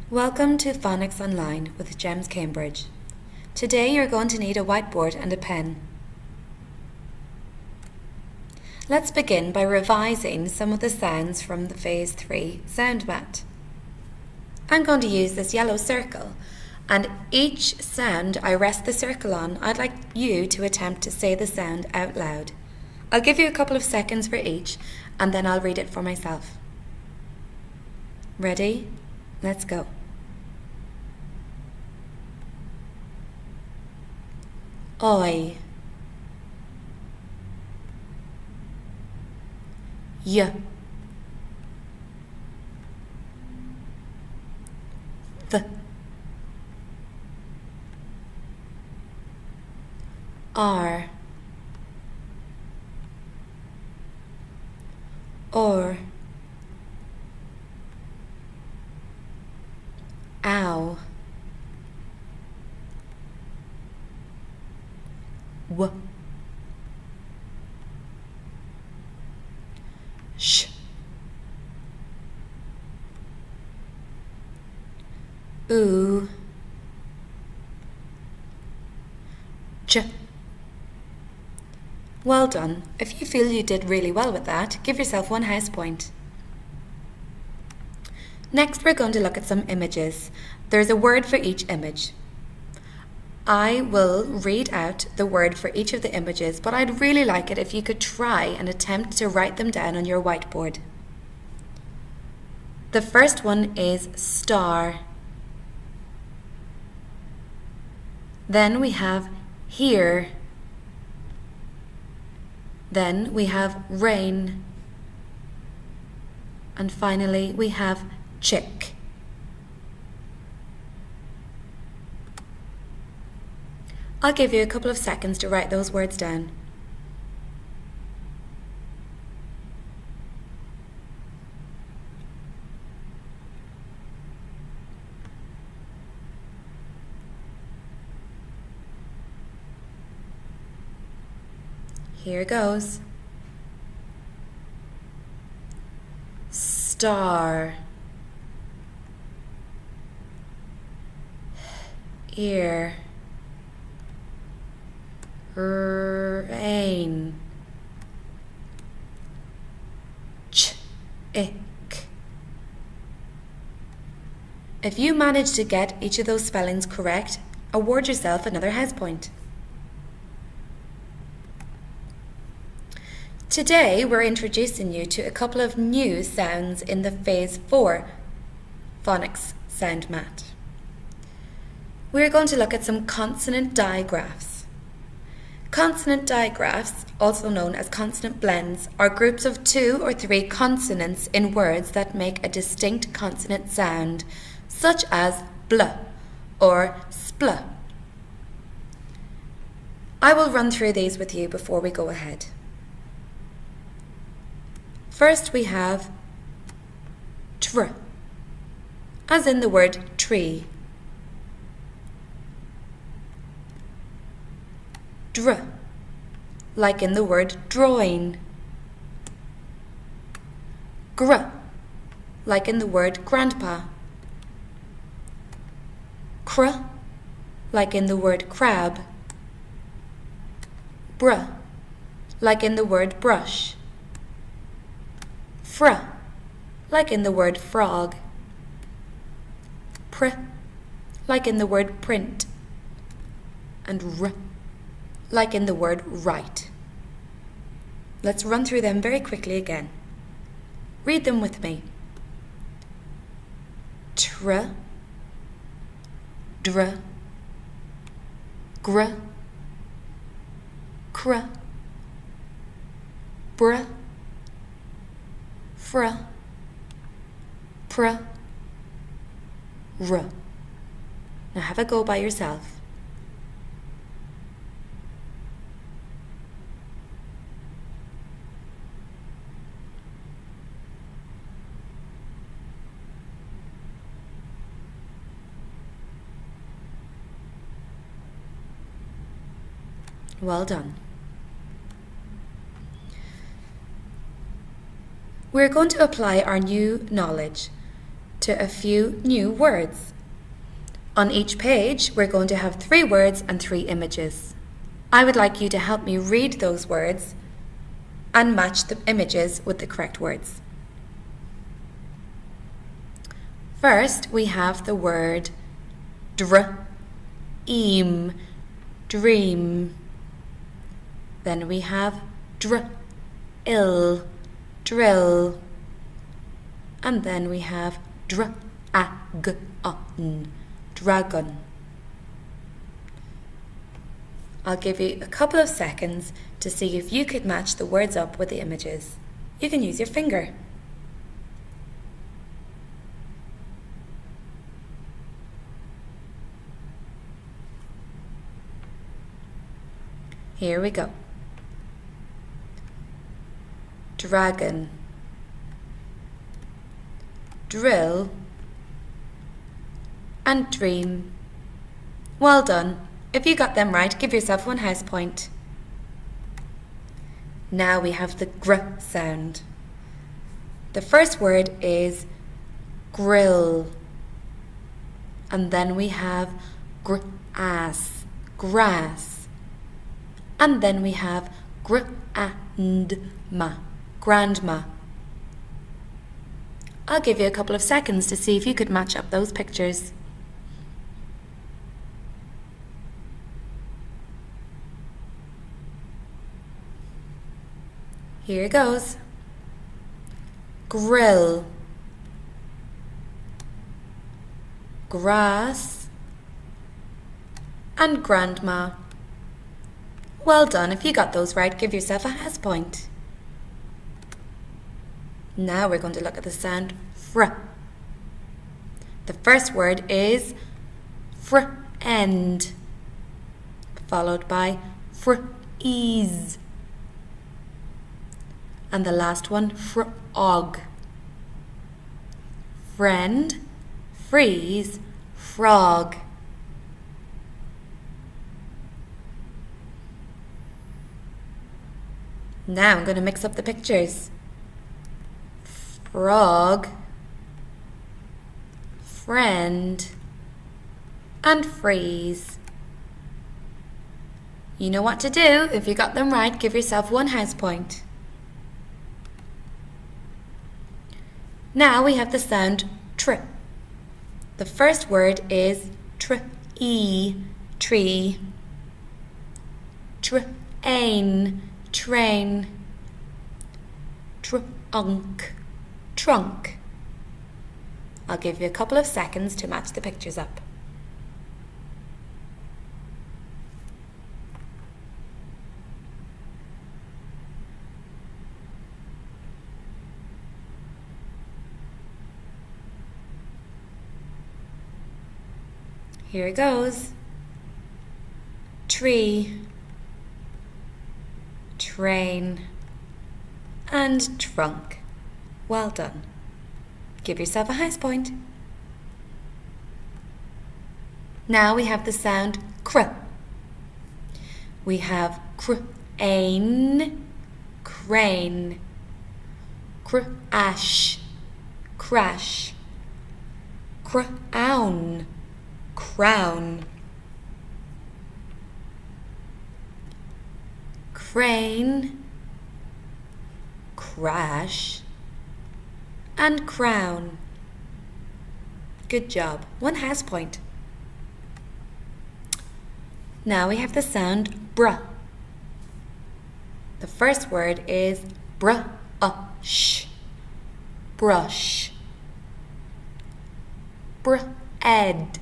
Welcome to Phonics Online with Gems Cambridge. Today you're going to need a whiteboard and a pen. Let's begin by revising some of the sounds from the Phase 3 sound mat. I'm going to use this yellow circle, and each sound I rest the circle on, I'd like you to attempt to say the sound out loud. I'll give you a couple of seconds for each, and then I'll read it for myself. Ready? Let's go. Oi. Y. Th. R. Or. Ow. W. Sh. Oo. Ch. Well done. If you feel you did really well with that, give yourself 1 house point. Next, we're going to look at some images. There's a word for each image. I will read out the word for each of the images, but I'd really like it if you could try and attempt to write them down on your whiteboard. The first one is star. Then we have here. Then we have rain. And finally we have chick. I'll give you a couple of seconds to write those words down. Here goes. Star. Ear. Rain. Ick. If you manage to get each of those spellings correct, award yourself another house point. Today we're introducing you to a couple of new sounds in the Phase 4 Phonics sound mat. We're going to look at some consonant digraphs. Consonant digraphs, also known as consonant blends, are groups of 2 or 3 consonants in words that make a distinct consonant sound, such as bl or spl. I will run through these with you before we go ahead. First we have tr, as in the word tree. Dr, like in the word drawing. Gr, like in the word grandpa. Cr, like in the word crab. Br, like in the word brush. Fr, like in the word frog. Pr, like in the word print. And r, like in the word right. Let's run through them very quickly again. Read them with me. Tr, dr, gr, cr, br, fr, pr, r. Now have a go by yourself. Well done. We're going to apply our new knowledge to a few new words. On each page, we're going to have 3 words and 3 images. I would like you to help me read those words and match the images with the correct words. First, we have the word dream, dream. Then we have drill, drill. And then we have dragon, dragon. I'll give you a couple of seconds to see if you could match the words up with the images. You can use your finger. Here we go. Dragon, drill, and dream. Well done. If you got them right, give yourself 1 house point. Now we have the gr sound. The first word is grill. And then we have grass, grass. And then we have grandma, grandma. I'll give you a couple of seconds to see if you could match up those pictures. Here it goes. Grill, grass, and grandma. Well done. If you got those right, give yourself a house point. Now we're going to look at the sound fr. The first word is friend, followed by freeze. And the last one, frog. Friend, freeze, frog. Now I'm going to mix up the pictures. Frog, friend, and freeze. You know what to do. If you got them right, give yourself 1 house point. Now we have the sound tr. The first word is tree, tree. Train, train. Trunk, trunk. I'll give you a couple of seconds to match the pictures up. Here it goes. Tree, train, and trunk. Well done. Give yourself a house point. Now we have the sound cr. We have crane, crane, crash, crash, crown, crown, crane, crash, and crown. Good job. 1 house point. Now we have the sound bruh. The first word is brush, brush. Bread,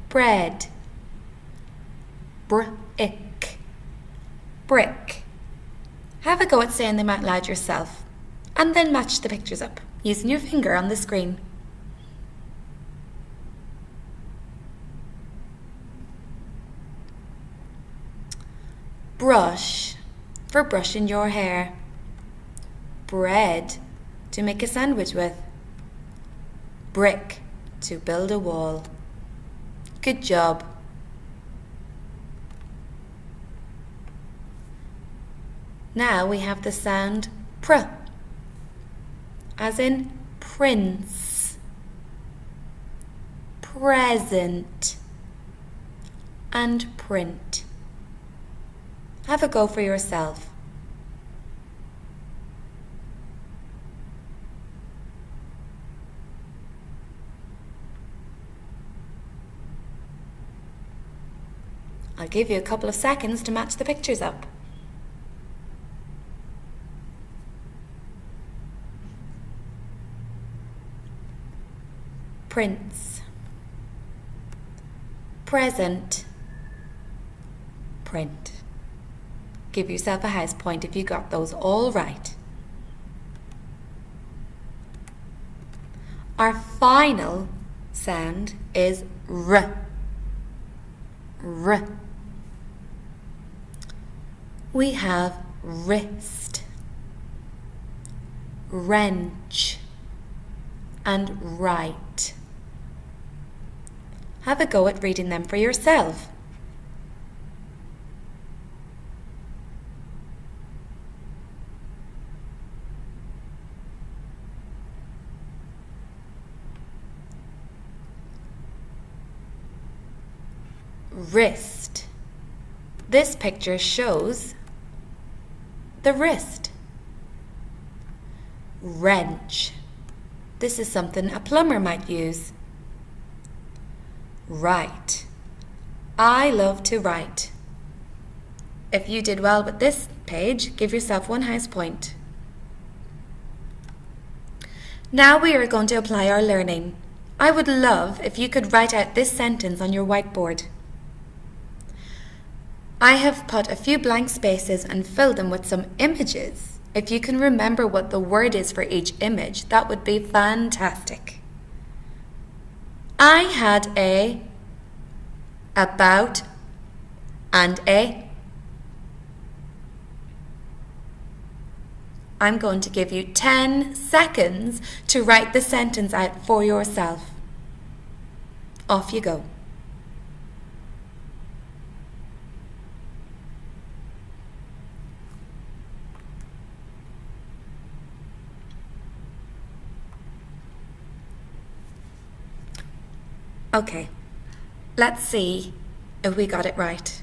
bread. Brick, brick. Have a go at saying them out loud yourself, and then match the pictures up using your finger on the screen. Brush, for brushing your hair. Bread, to make a sandwich with. Brick, to build a wall. Good job. Now we have the sound pr, as in prince, present, and print. Have a go for yourself. I'll give you a couple of seconds to match the pictures up. Prints, present, print. Give yourself a house point if you got those all right. Our final sound is R. R. We have wrist, wrench, and right. Have a go at reading them for yourself. Wrist. This picture shows the wrist. Wrench. This is something a plumber might use. Write. I love to write. If you did well with this page, give yourself 1 house point. Now we are going to apply our learning. I would love if you could write out this sentence on your whiteboard. I have put a few blank spaces and filled them with some images. If you can remember what the word is for each image, that would be fantastic. I had a, about, and a. I'm going to give you 10 seconds to write the sentence out for yourself. Off you go. Okay, let's see if we got it right.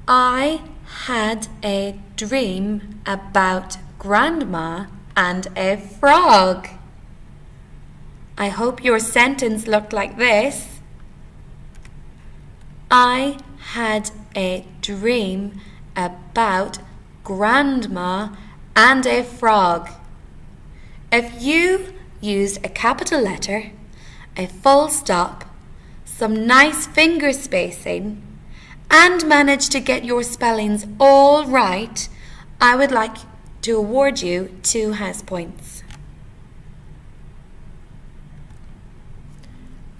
I had a dream about Grandma and a frog. I hope your sentence looked like this. I had a dream about Grandma and a frog. If you used a capital letter, a full stop, some nice finger spacing, and managed to get your spellings all right, I would like to award you 2 house points.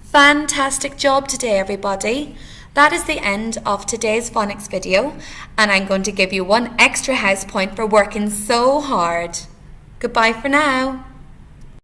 Fantastic job today, everybody. That is the end of today's phonics video, and I'm going to give you 1 extra house point for working so hard. Goodbye for now.